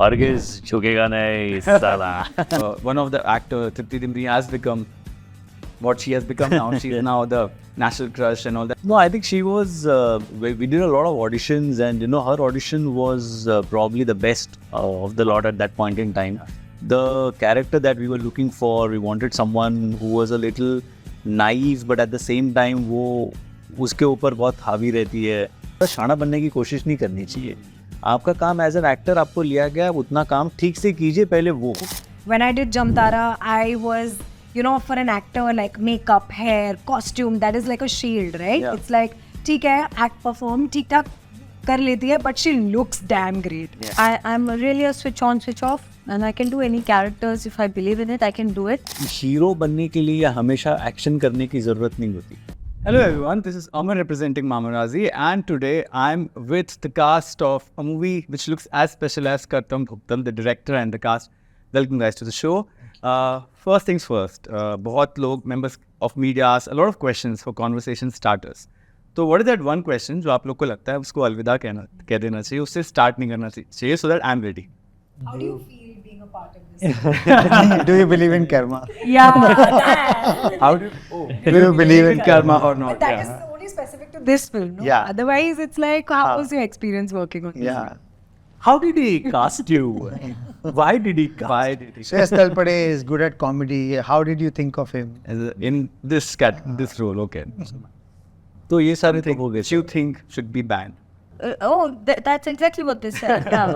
हरगिज झुकेगा नहीं साला. One of the actor, Tripti Dimri, has become what she has become now. She's now the national crush and all that. No, I think she was. We did a lot of auditions, and her audition was probably the best of the lot at that point in time. The character that we were looking for, we wanted someone who was a little naive, but at the same time, वो उसके ऊपर बहुत हावी रहती है. बस शाना बनने की कोशिश नहीं करनी चाहिए. आपका काम एज एन एक्टर आपको लिया गया, उतना काम ठीक से कीजिए पहले वो. When I did Jamtara, I was, for an actor, like makeup, hair, costume, that is like a shield, right? Yeah. It's like, ठीक है, act perform, ठीक ठाक कर लेती है, but she looks damn great. Yeah. I'm really a switch on, switch off, and I can do any characters if I believe in it. I can do it. Hero बनने के लिए हमेशा action करने की ज़रूरत नहीं होती. Hello everyone, this is Amar representing Mamarazi, and today I'm with the cast of a movie which looks as special as Kartam Bhuktam, the director and the cast. Welcome guys to the show. First things first, बहुत लोग members of media ask a lot of questions for conversation starters. तो what is that one question जो आप लोग को लगता है उसको अलविदा कह देना चाहिए, उससे start नहीं करना चाहिए, so that I'm ready. How do you feel being a part of this? Do you believe in karma? Yeah. How do you believe in karma or not? That is only specific to this film, no? Yeah. Otherwise, it's like, how was your experience working on this? Yeah. How did he cast you? Why did he cast? Why did he? Shreyas Talpade is good at comedy. How did you think of him? In this role, okay. तो ये सारे तो हो गए. Which you think should be banned? That's exactly what they said. Yeah.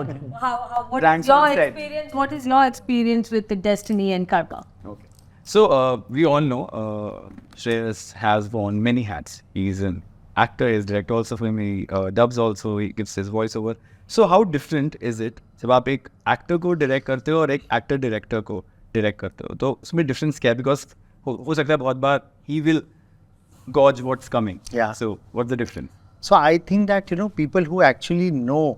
What Ranks is your on set. experience? What is your experience with the Destiny and Karma? Okay. So we all know Shreyas has worn many hats. He's an actor, he's director also for him, he dubs also, he gives his voiceover. So how different is it जब आप एक actor को direct करते हो और एक actor director को direct करते हो, तो उसमें difference क्या है? Because हो सकता है बहुत बार he will gauge what's coming. Yeah. So what's the difference? So I think that people who actually know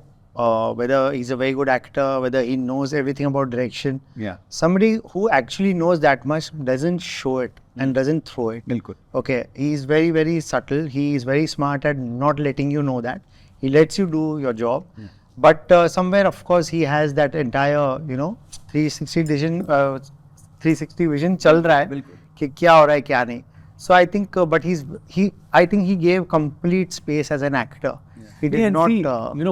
whether he's a very good actor, whether he knows everything about direction. Yeah. Somebody who actually knows that much doesn't show it and doesn't throw it. बिल्कुल. Okay, he is very, very subtle. He is very smart at not letting you know that. He lets you do your job. But somewhere, of course, he has that entire, 360 vision चल रहा है बिल्कुल. कि क्या हो रहा है क्या नहीं. So I think, I think he gave complete space as an actor. He did And not. see,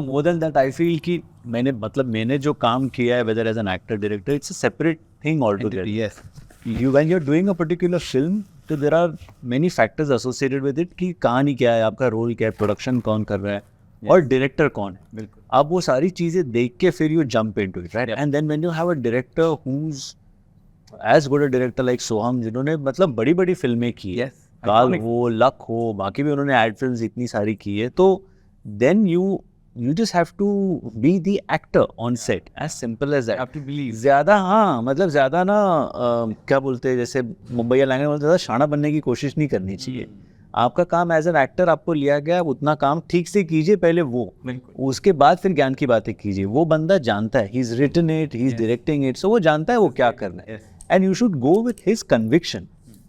more than that, I feel कि मैंने जो काम किया है, whether as an actor, director, it's a separate thing altogether. Yes. When you're doing a particular film, so there are many factors associated with it कि कहानी क्या है, आपका रोल क्या है, प्रोडक्शन कौन कर रहा है, और डायरेक्टर कौन है. बिल्कुल. आप वो सारी चीज़ें देख के फिर you jump into it, right? Yeah. And then when you have a director who's as good a director like सोहम, जिन्होंने मतलब बड़ी बड़ी फिल्में की है, Yes. काल Iconic. हो, लक हो, बाकी भी उन्होंने एड फिल्म्स इतनी सारी की है, तो then you just have to be the actor on set, as simple as that. Have to believe. ज़्यादा ज़्यादा ना क्या बोलते हैं, जैसे मुंबई या लैंग्वेज में ज़्यादा शाना बनने की कोशिश नहीं करनी चाहिए. आपका काम एज एन एक्टर आपको लिया गया, उतना काम ठीक से कीजिए पहले वो. बिल्कुल. उसके बाद फिर ज्ञान की बातें कीजिए. वो बंदा जानता है, he is written it, he is directing it, so वो जानता है वो क्या करना है. Yes. And you should go with his conviction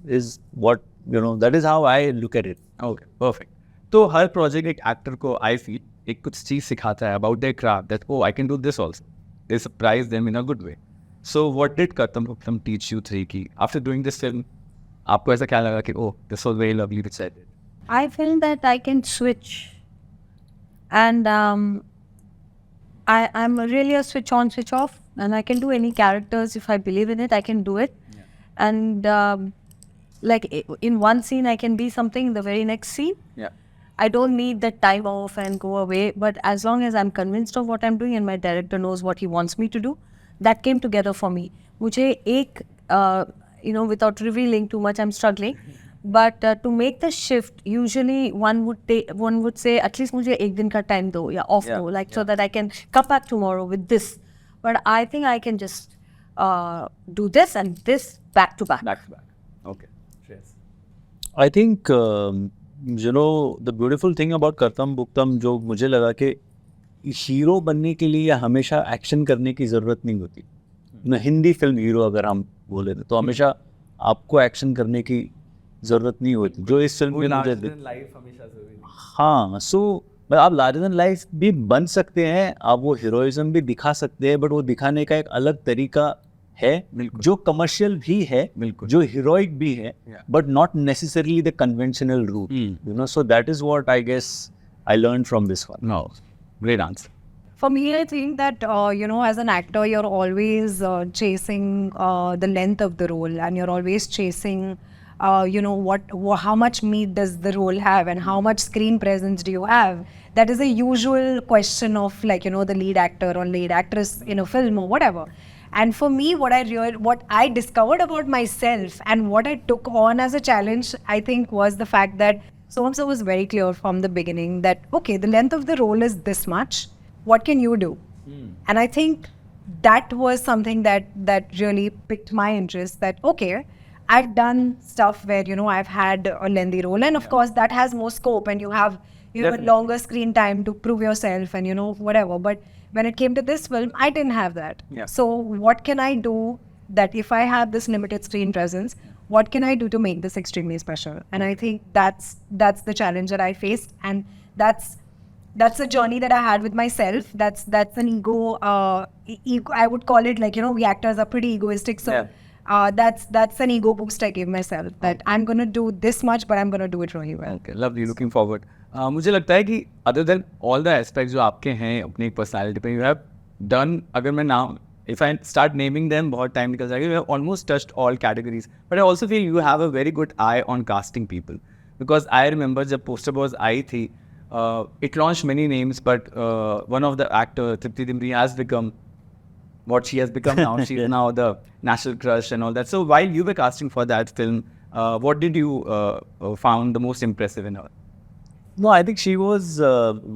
is what that is how I look at it. Okay, perfect. तो हर प्रोजेक्ट एक एक्टर को आई फील एक कुछ चीज़ सिखाता है about their craft, that oh I can do this also. They surprise them in a good way. So what did Kartam Bhuktam teach you three की after doing this film आपको ऐसा क्या लगा कि oh this was very lovely which I did? I feel that I can switch, and I'm really a switch on, switch off, and I can do any characters if I believe in it. I can do it, and like in one scene I can be something in the very next scene. Yeah. I don't need that time off and go away. But as long as I'm convinced of what I'm doing and my director knows what he wants me to do, that came together for me. मुझे एक without revealing too much, I'm struggling. But to make the shift, usually one would say at least मुझे एक दिन का time दो या off दो, like so that I can come back tomorrow with this. But I think I can just do this and this back to back. Back to back. Okay. Yes. I think the beautiful thing about Kartam Bhuktam, जो मुझे लगा कि hero बनने के लिए हमेशा action करने की ज़रूरत नहीं होती. न हिंदी फिल्म हीरो अगर हम बोले तो हमेशा आपको एक्शन करने की ज़रूरत नहीं होती, जो इस फिल्म में मुझे लाइफ हमेशा जरूरी. हाँ. सो मतलब आप लार्जर देन लाइफ भी बन सकते हैं, आप वो हीरोइज्म भी दिखा सकते हैं, बट वो दिखाने का एक अलग तरीका है जो कमर्शियल भी है, जो हीरोइक भी है, but not necessarily the conventional route, you know. So that is what I guess I learned from this one. No, great answer. For me, I think that, as an actor, you're always chasing the length of the role, and you're always chasing, how much meat does the role have and how much screen presence do you have? That is a usual question of the lead actor or lead actress in a film or whatever. And for me, what I discovered about myself and what I took on as a challenge, I think, was the fact that so-and-so was very clear from the beginning that, okay, the length of the role is this much. What can you do? And I think that was something that really piqued my interest, that, okay, I've done stuff where, I've had a lengthy role, and of course that has more scope and you have a longer screen time to prove yourself and, whatever. But when it came to this film, I didn't have that. Yeah. So what can I do that if I have this limited screen presence, what can I do to make this extremely special? And I think that's the challenge that I faced, and that's a journey that I had with myself. That's an ego. I would call it, we actors are pretty egoistic. So that's an ego boost I gave myself, that I'm going to do this much, but I'm going to do it really well. Okay, lovely. Looking forward. मुझे लगता है कि other than all the aspects जो आपके हैं अपनी personality पे, you have done, अगर मैं नाम, if I start naming them, बहुत time निकल जाएगा. You have almost touched all categories. But I also feel you have a very good eye on casting people. Because I remember जब poster boys आई थी, it launched many names, but one of the actor, Tripti Dimri, has become what she has become now. She is now the national crush and all that. So while you were casting for that film, what did you found the most impressive in her? No, I think she was,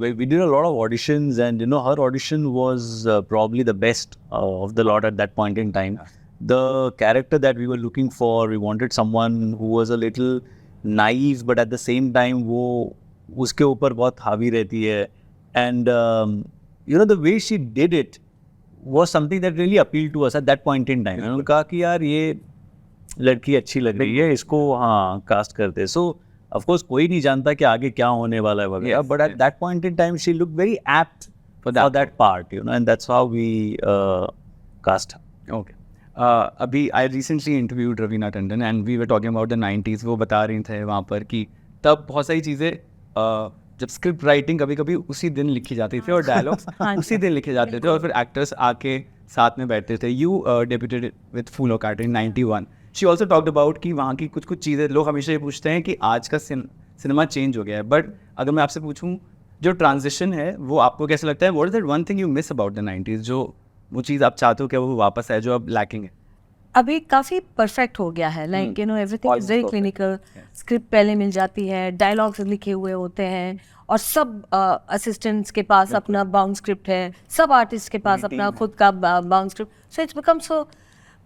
we did a lot of auditions, and her audition was probably the best of the lot at that point in time. The character that we were looking for, we wanted someone who was a little naive, but at the same time वो उसके ऊपर बहुत हावी रहती है, and the way she did it was something that really appealed to us at that point in time. उन्होंने कहा कि यार ये लड़की अच्छी लग रही है, इसको हाँ कास्ट करते हैं. So of course कोई नहीं जानता कि आगे क्या होने वाला है वगैरह, but at that point in time she looked very apt for that part, and that's how we cast her. Okay. अभी I recently interviewed Raveena Tandon and we were talking about the 90s. वो बता रही थे वहाँ पर कि तब बहुत सारी चीज़ें जब स्क्रिप्ट राइटिंग कभी कभी उसी दिन लिखी जाती थी और डायलॉग्स उसी दिन लिखे जाते थे और फिर एक्टर्स आके साथ में बैठते थे. यू डेब्यूटेड विद फूल ऑफ कार्टर in 91. She also talked about कि वहाँ की कुछ चीज़ें लोग हमेशा ये पूछते हैं कि आज का सिनेमा चेंज हो गया है, बट अगर मैं आपसे पूछूं जो ट्रांजिशन है वो आपको कैसे लगता है? What is that one thing you miss about the 90s, जो वो चीज़ आप चाहते हो कि वो वापस आए जो अब लैकिंग है? अभी काफ़ी परफेक्ट हो गया है, like everything is very clinical. Script पहले मिल जाती है, डायलॉग्स लिखे हुए होते हैं, और सब असिस्टेंट्स के पास अपना बाउंड स्क्रिप्ट है, सब आर्टिस्ट के पास अपना खुद का bound script. So it's become so,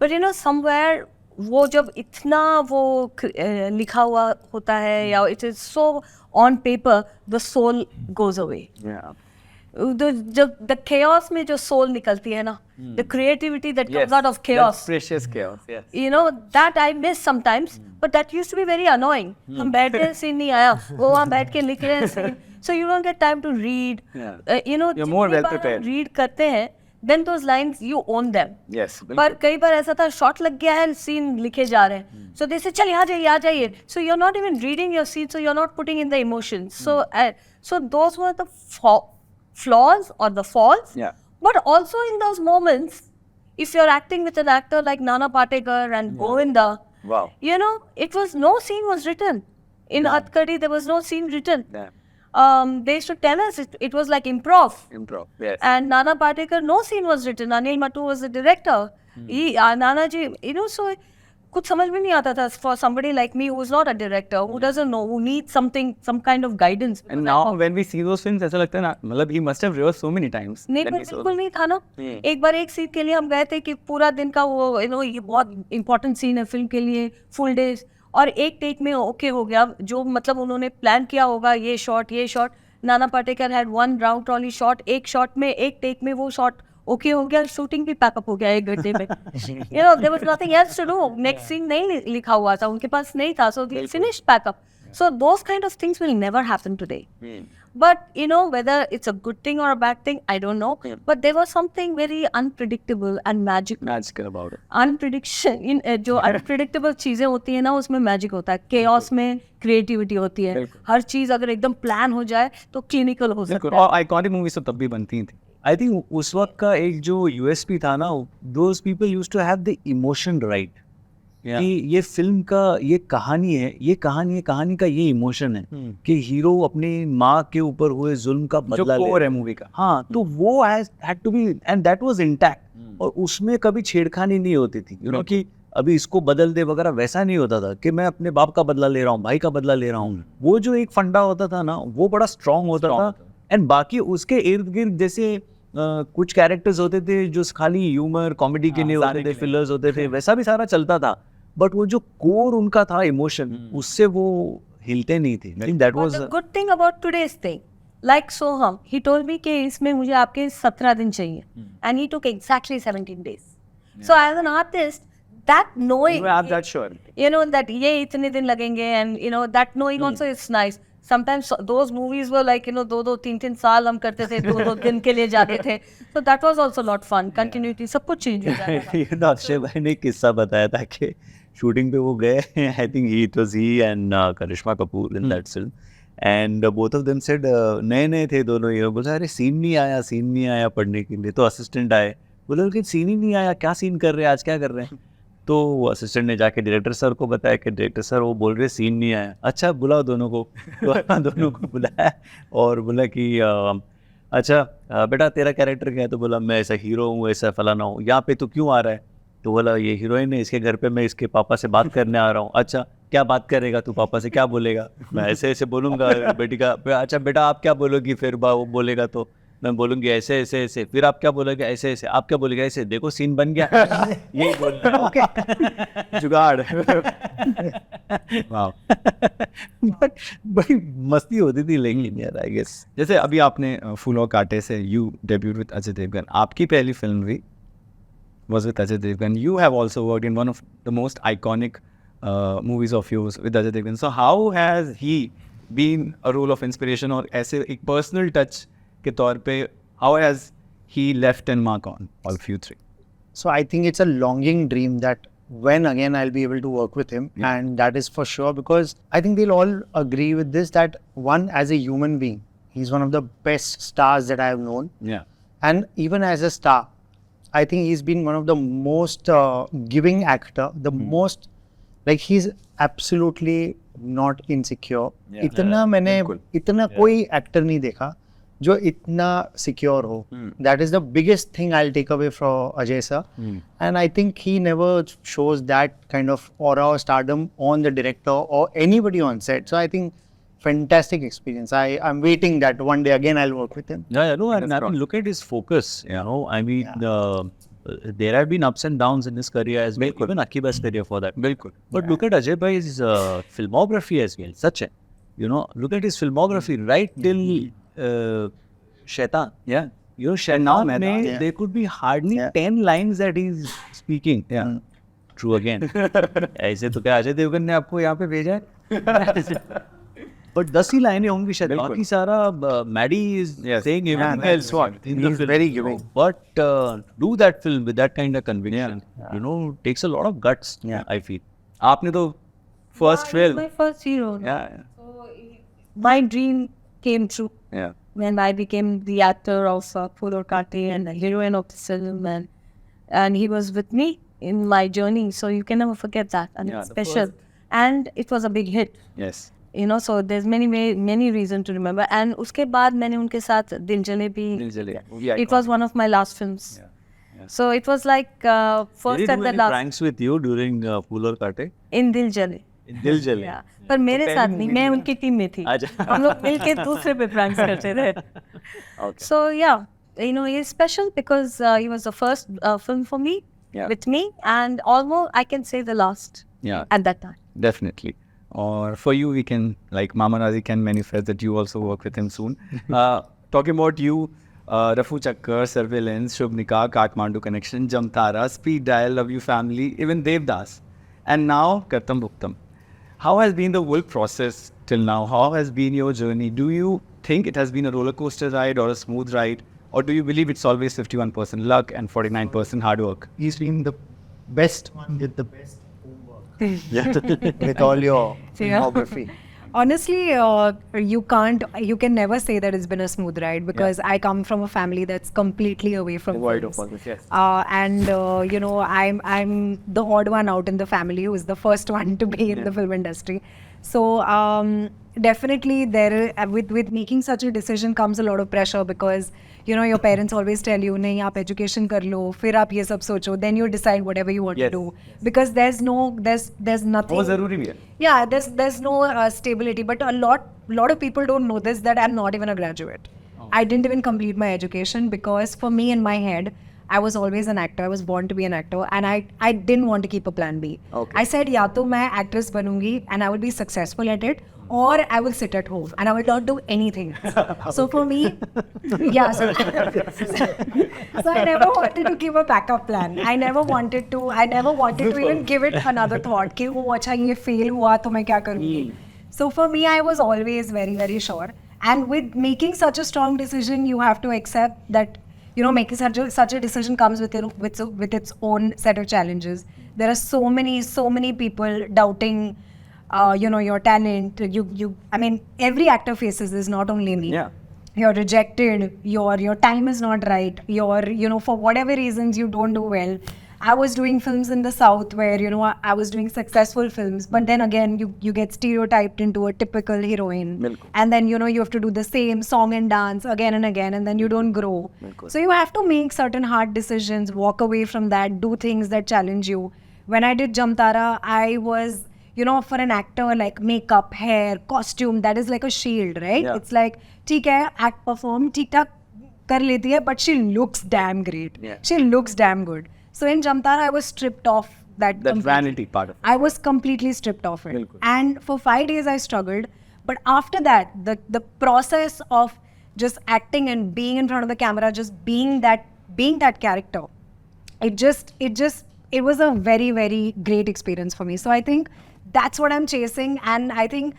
but somewhere वो जब इतना वो लिखा हुआ होता है या it is so on paper, the soul goes away. जब द chaos में जो सोल निकलती है ना, the creativity that comes out of chaos, that precious chaos, yes, that I miss sometimes, but that used to be very annoying. हम बैठ रहे scene नहीं आया, वो वहाँ बैठ के लिख रहे हैं scene, so you don't get time to read. You're more well prepared. Read करते हैं, then those lines you own them. Yes, पर कई बार ऐसा था, शॉट लग गया है, सीन लिखे जा रहे हैं, so they say चल आ जाइए, so you're not even reading your scene, so you're not putting in the emotions. So those were the flaws or the faults. Yeah. But also in those moments, if you're acting with an actor like Nana Patekar and Govinda, wow, it was no scene was written. In Hatkari, there was no scene written. Yeah. They used to tell us it was like improv. Yes. And Nana Patekar, no scene was written. Anil Mattu was the director. Nana ji, so कुछ समझ में नहीं आता था for somebody like me who is not a director, who doesn't know, who needs some kind of guidance. And now when we see those films, ऐसा लगता है ना, मतलब he must have rehearsed so many times. नहीं, पर बिल्कुल नहीं था ना. एक बार एक सीन के लिए हम गए थे कि पूरा दिन का वो ये बहुत इंपॉर्टेंट सीन है फिल्म के लिए, फुल डेज, और एक टेक में ओके हो गया. जो मतलब उन्होंने प्लान किया होगा, ये shot, Nana Patekar had one round trolley shot, एक शॉट में एक टेक में वो शॉट ओके हो गया, शूटिंग भी पैकअप हो गया 1 घंटे में. There was nothing else to do. Next scene नहीं लिखा हुआ था, उनके पास नहीं था, so they finished pack up. So those kind of things will never happen today. But you know, whether it's a good thing or a bad thing, I don't know. But there was something very unpredictable and magical. Magical about it. अनप्रिडिक्शन इन जो unpredictable चीज़ें होती हैं ना, उसमें magic होता है. Chaos में creativity होती है. हर चीज़ अगर एकदम प्लान हो जाए तो क्लिनिकल हो बिल्कुल. सकता है. और आइकॉनिक मूवीज तो तब भी बनती थी. आई थिंक उस वक्त का एक जो यूएसपी था ना, those people use to have the emotion right, कि ये फिल्म का ये कहानी है, ये कहानी का ये इमोशन है कि हीरो अपनी माँ के ऊपर हुए जुल्म का जो बदला ले. कोर है मूवी का. हाँ, तो वो had to be and that was intact. और उसमें कभी छेड़खानी नहीं होती थी, यू नो, कि अभी इसको बदल दे वगैरह, वैसा नहीं होता था कि मैं अपने बाप का बदला ले रहा हूँ, भाई का बदला ले रहा हूँ. वो जो एक फंडा होता था ना, वो बड़ा स्ट्रांग होता था. एंड बाकी उसके इर्द गिर्द जैसे कुछ कैरेक्टर्स होते थे जो खाली ह्यूमर कॉमेडी के लिए होते थे, फिलर्स होते थे, वैसा भी सारा चलता था. बट वो जो कोर उनका था इमोशन, उससे वो हिलते नहीं थे. I think that But was the good thing about today's thing, like Soham, he told me कि इसमें मुझे आपके 17 दिन चाहिए, and he took exactly 17 days. So as an artist, that knowing, You have that sure. you know, that ये इतने दिन लगेंगे, and you know that knowing also is nice. Sometimes those movies were like, you know, 2-2, 3-3 साल हम करते थे, 2-2 दिन के लिए जाते थे. So that was also a lot fun. Continuity, सब कुछ चेंज हो जाता था. ये ना अक्षय भाई ने किस्सा बताया था कि शूटिंग पे वो गए. I think it was he and Karisma Kapoor in that film, and both of them said, नए थे दोनों. ये बोला अरे सीन नहीं आया पढ़ने के लिए. तो असिस्टेंट आए, बोले कि सीन ही नहीं आया, क्या सीन कर रहे हैं आज, क्या कर रहे हैं. तो असिस्टेंट ने जाके डायरेक्टर सर को बताया कि डायरेक्टर सर वो बोल रहे सीन नहीं आया. अच्छा बुलाओ दोनों को. तो दोनों को बुलाया और बोला कि अच्छा बेटा तेरा कैरेक्टर क्या है. तो बोला मैं ऐसा हीरो हूँ, ऐसा फलाना हूँ. यहाँ पे तो क्यों आ रहा है. तो बोला ये हीरोइन है, इसके घर पे मैं इसके पापा से बात करने आ रहा हूँ. अच्छा क्या बात करेगा तू, पापा से क्या बोलेगा. मैं ऐसे बोलूँगा बेटी का. अच्छा बेटा आप क्या बोलोगी. फिर वो बोलेगा तो मैं बोलूँगी ऐसे. फिर आप क्या बोलोगे, ऐसे. आप क्या बोलेगा, ऐसे. देखो सीन बन गया. यही बोलना. ओके जुगाड़. वाओ. बट बड़ी मस्ती होती थी लेकिन यार, आई गेस. जैसे अभी आपने फूल और कांटे से you debut with Ajay Devgn, आपकी पहली फिल्म भी was with Ajay Devgan. You have also worked in one of the most iconic movies of yours with Ajay Devgan. So how has he been a role of inspiration, और ऐसे एक personal touch के तौर पे how has he left an mark on all of you three? So I think it's a longing dream that when again I'll be able to work with him, and that is for sure, because I think they'll all agree with this, that one, as a human being, he's one of the best stars that I have known. Yeah. And even as a star, I think he's been one of the most giving actor, the most, like he's absolutely not insecure. Yeah. इतना मैंने इतना कोई actor नहीं देखा जो इतना secure हो. That is the biggest thing I'll take away from Ajay sir. And I think he never shows that kind of aura or stardom on the director or anybody on set. So I think fantastic experience. I'm waiting that one day again I'll work with him. Yeah, no, and I mean, look at his focus. You know, I mean, there have been ups and downs in his career as well. Even Akiba's career for that. बिल्कुल. But look at Ajay Bhai's filmography as well. Such a, you know, look at his filmography right till Shaitan. Yeah. You know, now Shaitan Maidan. mein Yeah. there could be hardly 10 lines that he's speaking. Yeah. True again. ऐसे तो क्या अजय देवगन ने आपको यहाँ पे भेजा है? But 10 ही लाइनें होंगी शायद. बिल्कुल. बाकी सारा Maddie is Yes. saying everything Yeah, else what in the he's film. very giving. But do that film with that kind of conviction, you know, takes a lot of guts. Yeah. I feel. आपने तो first He's film. my first hero. Yeah. So my dream came true Yeah. when I became the actor of Phool Aur Kaante and the heroine of the film, and he was with me in my journey. So you can never forget that, and Yeah, it's the special. And it was a big hit. Yes. You know, so there's many reasons to remember. And उसके बाद मैंने उनके साथ दिल जले भी. दिल जले. It was one of my last films. Yeah. So it was like Did first he and do the any last pranks with you during Phool Aur Kaante? in दिल जले. In Dil Jale. Yeah. पर मेरे साथ नहीं, मैं उनकी team में थी. अच्छा. हम लोग मिलके दूसरे पे pranks करते थे. Okay. So yeah, you know, he's special because he was the first film for me, Yeah. with me, and almost I can say the last Yeah. at that time. Definitely. Or for you, we can, like Mama Razi can manifest that you also work with him soon. Talking about you, Rafu Chakkar, Surveillance, Shubh Nikah, Kathmandu Connection, Jamtara, Speed Dial, Love You Family, even Devdas. And now, Kartam Bhuktam. How has been the whole process till now? How has been your journey? Do you think it has been a roller coaster ride or a smooth ride, or do you believe it's always 51% luck and 49% hard work? He's been the best one with the best homework. Yeah. With all your Yeah. filmography. Honestly, you can never say that it's been a smooth ride because I come from a family that's completely away from Devoid of films. all this, yes. And you know, I'm the odd one out in the family who is the first one to be in the film industry. So definitely with making such a decision comes a lot of pressure because you know your parents always tell you नहीं आप education कर लो फिर आप ये सब सोचो, then you decide whatever you want to Yes. do because there's nothing. वो ज़रूरी भी है. Yeah, there's no stability, but a lot of people don't know this that I'm not even a graduate. I didn't even complete my education because for me in my head, I was always an actor. I was born to be an actor, and I didn't want to keep a plan B. Okay. I said या तो मैं actress बनूंगी and I will be successful at it, or I will sit at home and I will not do anything else. So for me, yeah. So I never wanted to keep a backup plan. I never wanted to even give it another thought कि वो अच्छा ये fail हुआ तो मैं क्या करूँगी. So for me, I was always very, very sure. And with making such a strong decision, you have to accept that, you know, making such a decision comes with its own set of challenges. There are so many people doubting, you know, your talent. I mean, every actor faces this, not only me. Yeah. You're rejected. Your time is not right. You know, for whatever reasons you don't do well. I was doing films in the South where, you know, I was doing successful films, but then again, you get stereotyped into a typical heroine. Bilkul. And then, you know, you have to do the same song and dance again and again, and then you don't grow. Bilkul. So you have to make certain hard decisions, walk away from that, do things that challenge you. When I did Jamtara, I was, you know, for an actor, like makeup, hair, costume, that is like a shield, right? Yeah. It's like, ठीक है, act, perform, ठीक ठाक कर लेती है, but she looks damn great. Yeah. She looks damn good. So in Jamtara, I was stripped off that completely. vanity part of it. I was completely stripped off it. Bilkul. And for 5 days I struggled. But after that, the process of just acting and being in front of the camera, just being that character, it was a very, very great experience for me. So I think that's what I'm chasing. And I think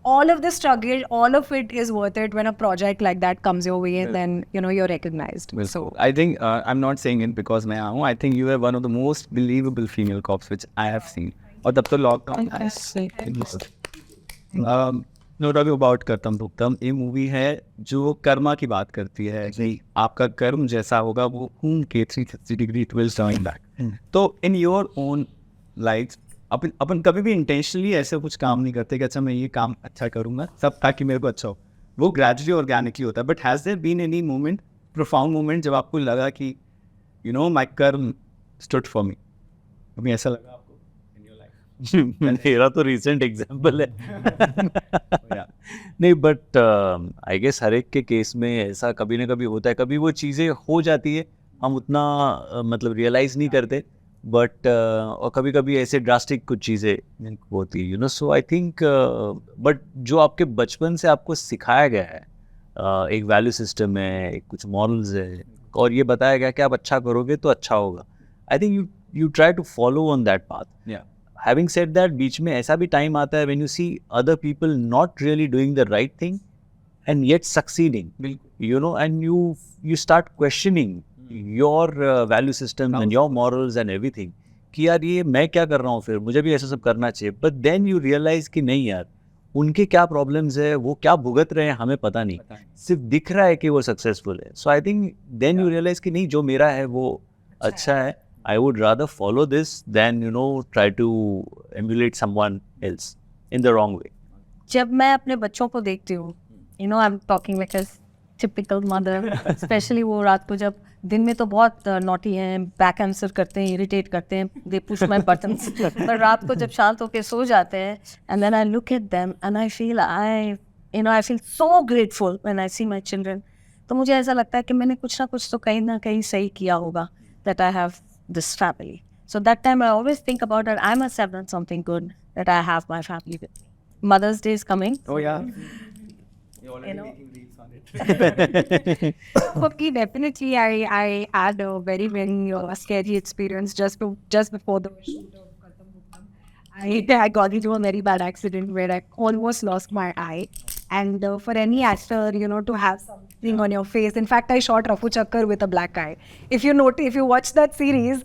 all of the struggle, all of it is worth it when a project like that comes your way and then, you know, you're recognized. So I think I'm not saying it because मैं आऊँ. I think you are one of the most believable female cops which I have seen. और तब तो lockdown No talking about करतम भुक्तम, ये movie है जो कर्मा की बात करती है कि आपका कर्म जैसा होगा वो घूम के 360 degree it will turn back. तो in your own life अपन कभी भी इंटेंशनली ऐसे कुछ काम नहीं करते कि अच्छा मैं ये काम अच्छा करूँगा सब ताकि मेरे को अच्छा हो. वो ग्रेजुअली ऑर्गेनिकली होता है. But has there been any moment, profound moment जब आपको लगा कि you know my karma stood for me? कभी ऐसा लगा आपको इन योर लाइफ? मेरा तो रिसेंट एग्जाम्पल है. नहीं, बट आई गेस हर एक के केस में ऐसा कभी ना कभी होता है. कभी वो चीज़ें हो जाती है, हम उतना मतलब रियलाइज़ नहीं करते, बट और कभी कभी ऐसे ड्रास्टिक कुछ चीज़ें होती है, you know. So I think but जो आपके बचपन से आपको सिखाया गया है, एक वैल्यू सिस्टम है, एक कुछ मॉरल्स है, और ये बताया गया कि आप अच्छा करोगे तो अच्छा होगा. I think you try to follow on that path. Having said that, बीच में ऐसा भी टाइम आता है when you see other people not really doing the right thing and yet succeeding, you know, and you start questioning your value system and your morals and everything कि यार ये मैं क्या कर रहा हूँ, फिर मुझे भी ऐसा सब करना चाहिए. But then you realize कि नहीं यार, उनके क्या problems है, वो क्या भुगत रहे हैं, हमें पता नहीं, सिर्फ दिख रहा है कि वो successful है. So I think then you realize कि नहीं, जो मेरा है वो अच्छा है. I would rather follow this than, you know, try to emulate someone else in the wrong way. जब मैं अपने बच्चों को देखती हूँ, you know, I'm talking like a typical mother, especially वो रात को जब, दिन में तो बहुत नॉटी हैं, बैक आंसर करते हैं, इरिटेट करते हैं, दे पुश माय बटन्स, पर रात को जब शांत होकर सो जाते हैं, and then I look at them and I feel so grateful when I see my children. तो मुझे ऐसा लगता है कि मैंने कुछ ना कहीं सही किया होगा, that I have this family. So that time I always think about that I must have done something good, that I have my family with me. Mother's day is coming. Oh yeah. You're already You know. making reels on it. Okay, definitely. I had a very, very scary experience just before the shoot of Kartam Bhuktam. I got into a very bad accident where I almost lost my eye, And for any actor, you know, to have something on your face. In fact, I shot Rafu Chakkar with a black eye. If you watch that series,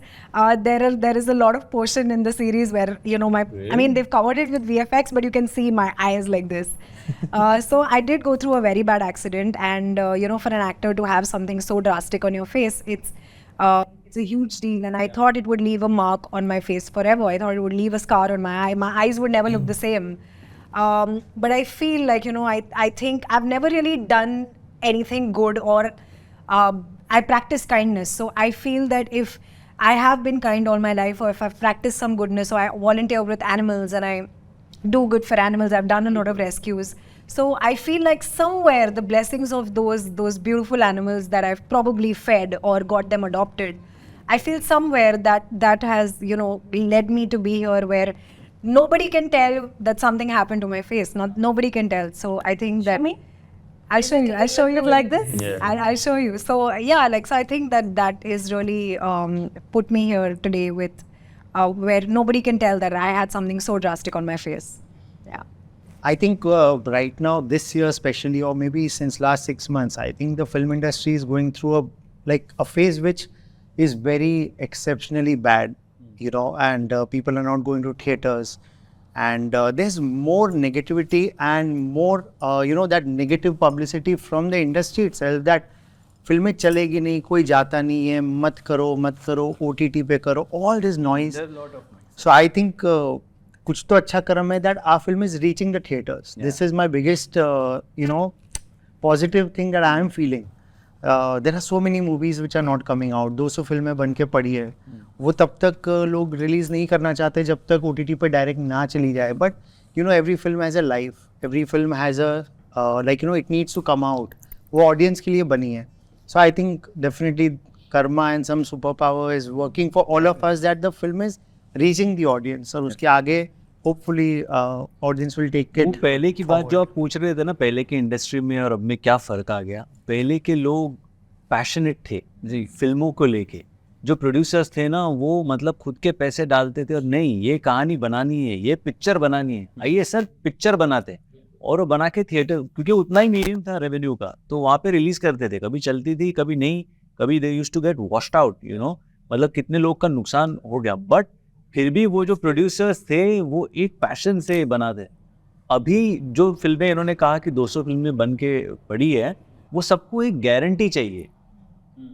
there is a lot of portion in the series where, you know, I mean, they've covered it with VFX, but you can see my eyes like this. So I did go through a very bad accident, and you know, for an actor to have something so drastic on your face, it's a huge deal. And I thought it would leave a mark on my face forever. I thought it would leave a scar on my eye. My eyes would never look the same. But I feel like, you know, I think I've never really done anything good, or I practice kindness. So I feel that if I have been kind all my life, or if I've practiced some goodness, or I volunteer with animals and I do good for animals, I've done a lot of rescues. So I feel like somewhere the blessings of those beautiful animals that I've probably fed or got them adopted, I feel somewhere that has, you know, led me to be here, where nobody can tell that something happened to my face. Nobody can tell. So I think that I'll show you like this. Yeah. I'll show you. So yeah, like, so I think that is really put me here today with where nobody can tell that I had something so drastic on my face. Yeah. I think right now, this year especially, or maybe since last 6 months, I think the film industry is going through a phase which is very exceptionally bad, you know, and people are not going to theaters, and there's more negativity and more, you know, that negative publicity from the industry itself, that फिल्में चलेगी नहीं, कोई जाता नहीं है, मत करो, OTT पे करो, all this noise. So I think कुछ तो अच्छा क्रम है that our film is reaching the theaters. This is my biggest, you know, positive thing that I am feeling. There are so many movies which are not coming out. 200 फिल्में बन के पड़ी है, वो तब तक लोग रिलीज नहीं करना चाहते जब तक OTT पे डायरेक्ट ना चली जाए. But you know, every film has a life. Every film has a like, you know, it needs to come out. वो ऑडियंस के लिए बनी है. So I think definitely karma and some superpower is working for all of us, that the film is reaching the audience. और उसके आगे hopefully audience will take वो it. पहले की बात जो आप पूछ रहे थे ना, पहले के इंडस्ट्री में और अब में क्या फ़र्क आ गया. पहले के लोग पैशनेट थे जी फिल्मों को लेके. जो प्रोड्यूसर्स थे ना, वो मतलब खुद के पैसे डालते थे, और नहीं ये कहानी बनानी है, ये पिक्चर बनानी है, आइए सर पिक्चर बनाते, और वो बना के थिएटर, क्योंकि उतना ही मीडियम था रेवेन्यू का, तो वहाँ पे रिलीज़ करते थे. कभी चलती थी, कभी नहीं, कभी they used to get washed out, you know, मतलब कितने लोग का नुकसान हो गया. बट फिर भी वो जो प्रोड्यूसर्स थे वो एक पैशन से बनाते. अभी जो फिल्में इन्होंने कहा कि 200 फिल्में बन के पड़ी है, वो सबको एक गारंटी चाहिए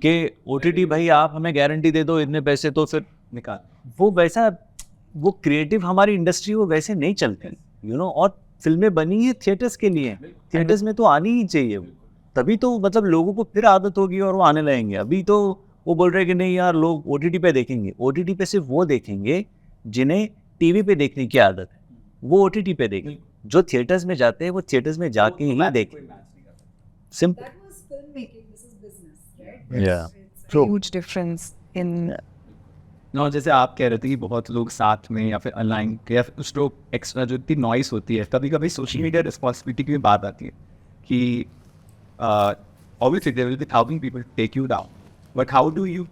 कि OTT भाई आप हमें गारंटी दे दो इतने पैसे, तो फिर निकाल. वो वैसा, वो क्रिएटिव हमारी इंडस्ट्री वो वैसे नहीं चलते, यू नो. और फिल्में बनी है थिएटर्स के लिए, थिएटर्स में तो आनी ही चाहिए, तभी तो मतलब लोगों को फिर आदत होगी और वो आने लगेंगे. अभी तो वो बोल रहे हैं कि नहीं यार लोग OTT पे देखेंगे. OTT पे सिर्फ वो देखेंगे जिन्हें टीवी पे देखने की आदत है, वो OTT पे देखेंगे. जो थिएटर्स में जाते हैं वो थिएटर्स में जाके ही देखें. Simple. Yeah. True. Huge difference in. No, जैसे आप कह रहे थे कि बहुत लोग साथ में या फिर अलाइन या फिर कुछ लोग एक्स्ट्रा, जो इतनी नॉइस होती है, कभी कभी सोशल मीडिया रिस्पॉन्सिबिलिटी की बात आती है कि obviously there will be 1,000 people take you down, but how do you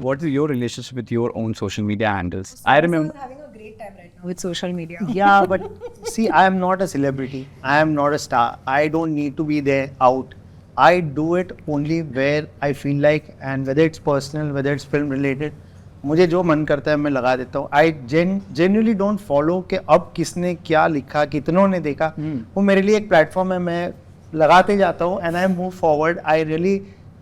what is your relationship with your own social media handles? I remember Having a great time right now with social media. Yeah, but see, I am not a celebrity. I am not a star. I don't need to be there out. I do it only where I feel like, and whether it's personal, whether it's film related, मुझे जो मन करता है मैं लगा देता हूँ. I genuinely don't follow कि अब किसने क्या लिखा, कितनों ने देखा. वो मेरे लिए एक प्लेटफॉर्म है, मैं लगाते जाता हूँ and I move forward. I really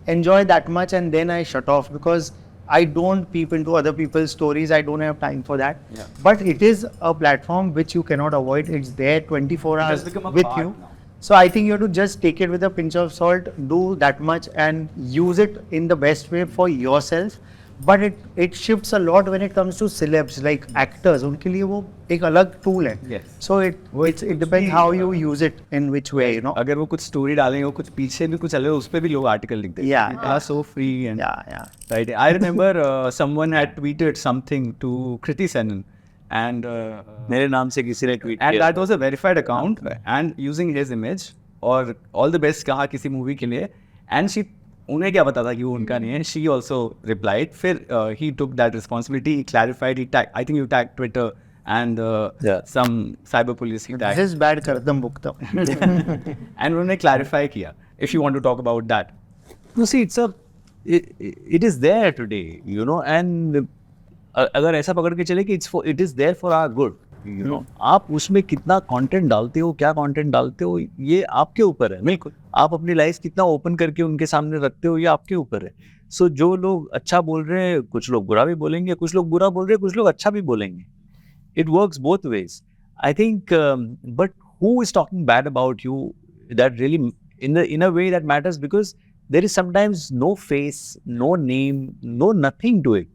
enjoy that much and then I shut off because I don't peep into other people's stories. I don't have time for that. Yeah. But it is a platform which you cannot avoid. It's there 24 hours with you. Now. So I think you have to just take it with a pinch of salt, do that much and use it in the best way for yourself. But it shifts a lot when it comes to celebs, like actors. उनके लिए वो एक अलग tool है. Yes. So it depends how you use it in which way, you know. अगर वो कुछ story डालेंगे, वो कुछ पीछे भी कुछ अलग, उस पे भी लोग article लिखते हैं. Yeah. They are so free and Yeah. right. I remember someone had tweeted something to Kriti Senon and मेरे नाम से किसी ने ट्वीट and किया. that was a verified account and using his image और all the best कहा किसी movie के लिए and she उन्हें क्या पता था कि वो उनका नहीं है. She also replied. फिर he took that responsibility. He clarified. I think you tagged Twitter and Yeah. some cyber police attack. This is bad Kartam Bhuktam. And उन्होंने clarify किया. If you want to talk about that. No, see, it is there today, you know, and अगर ऐसा पकड़ के चले कि it is there for our good, you know. आप उसमें कितना कंटेंट डालते हो, क्या कंटेंट डालते हो, ये आपके ऊपर है. बिल्कुल. आप अपनी लाइफ कितना ओपन करके उनके सामने रखते हो, ये आपके ऊपर है. सो जो लोग अच्छा बोल रहे हैं, कुछ लोग बुरा भी बोलेंगे, कुछ लोग बुरा बोल रहे हैं, कुछ लोग अच्छा भी बोलेंगे. It works both ways. I think, but who is talking bad about you? That really, in a way, that matters, because there is sometimes no face, no name, no nothing to it.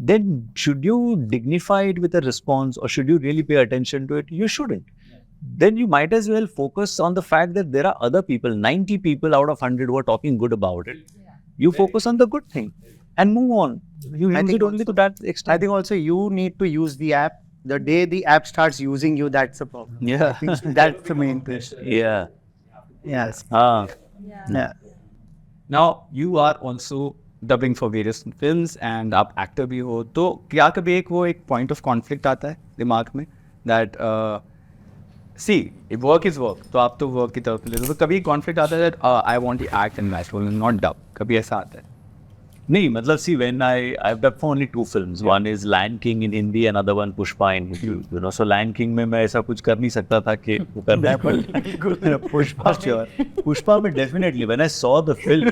Then should you dignify it with a response, or should you really pay attention to it? You shouldn't. Then you might as well focus on the fact that there are other people, 90 people out of 100 who are talking good about it. You focus on the good thing and move on. You use it only to that extent. I think also you need to use the app. The day the app starts using you, that's the problem. Yeah. I think that's the main thing. Yeah. Yes. Yeah. Now you are also dubbing for various films and आप actor भी हो, तो क्या कभी एक point of conflict आता है दिमाग में that see, if work is work, तो आप तो work की तरफ ले, तो कभी conflict आता है that I want to act in that role and not dub, कभी ऐसा आता है? नहीं, मतलब see, when I've dubbed for only 2 films. One is Lion King in Hindi, another one Pushpa in Hindi. You know, so Lion King में मैं ऐसा कुछ कर नहीं सकता था कि वो करना है, but Pushpa sure. Pushpa में definitely when I saw the film,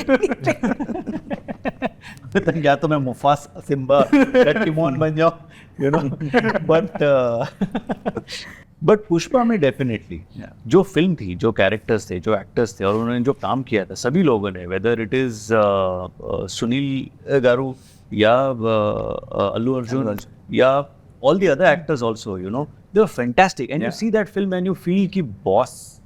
या तो मैं मुफासा, सिम्बा, टिमोन बन जाऊँ, you know, but पुष्पा में डेफिनेटली जो फिल्म थी, जो कैरेक्टर्स थे, जो एक्टर्स थे, और उन्होंने जो काम किया था सभी लोगों ने, वेदर इट इज सुनील गारू या अल्लू अर्जुन या all the other actors also, you know, they were fantastic, and you see that film and you feel कि boss,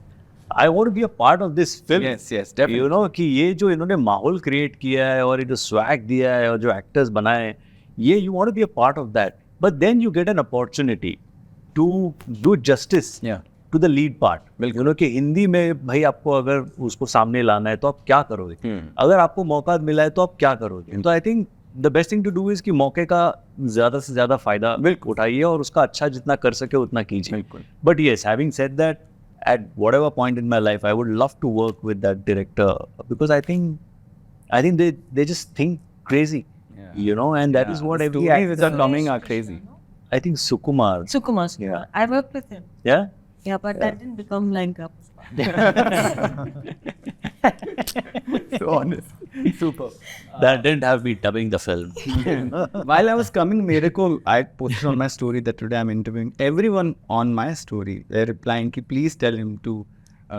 I want to be a part of this film. Yes, definitely. You know, कि ये जो इन्होंने माहौल create किया है और ये जो स्वैग दिया है और जो एक्टर्स बनाए हैं, ये you want to be a part of that. But then you get an opportunity to do justice to the lead part. You know, कि हिंदी में भाई आपको अगर उसको सामने लाना है तो आप क्या करोगे? अगर आपको मौका मिला है तो आप क्या करोगे? तो I think the best thing to do is कि मौके का ज़्यादा से ज़्यादा फायदा उठाइए और उसका अच्छा जितना कर सके उतना कीजिए. But yes, having said that, at whatever point in my life, I would love to work with that director, because I think they just think crazy, you know, and that is what every Stories which actor. are coming are crazy. I think Sukumar. Sukumar. I worked with him. Yeah. Yeah, but that didn't become like a So honest. Super. That didn't have me dubbing the film. While I was coming, I posted on my story that today I'm interviewing everyone on my story. They're replying, ki, please tell him to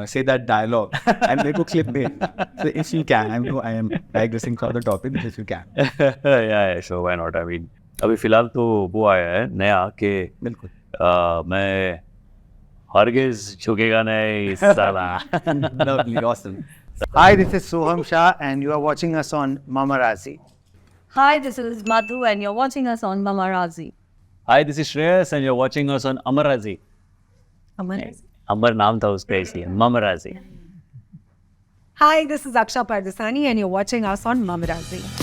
say that dialogue. And मेरे को clip में. So if you can, I know I am digressing from the topic, but if you can. yeah, sure, why not? I mean, अभी फिलहाल तो वो आया है नया कि बिल्कुल. मैं हरगिज झुकेगा नहीं साला. Lovely, awesome. Hi, this is Soham Shah, and you are watching us on Mamarazzi. Hi, this is Madhu, and you're watching us on Mamarazzi. Hi, this is Shreyas, and you're watching us on Amarazi. Amarazi? अमर नाम था उसका इसलिए ममराजी. Hi, this is Aksha Pardesani, and you're watching us on Mamarazzi.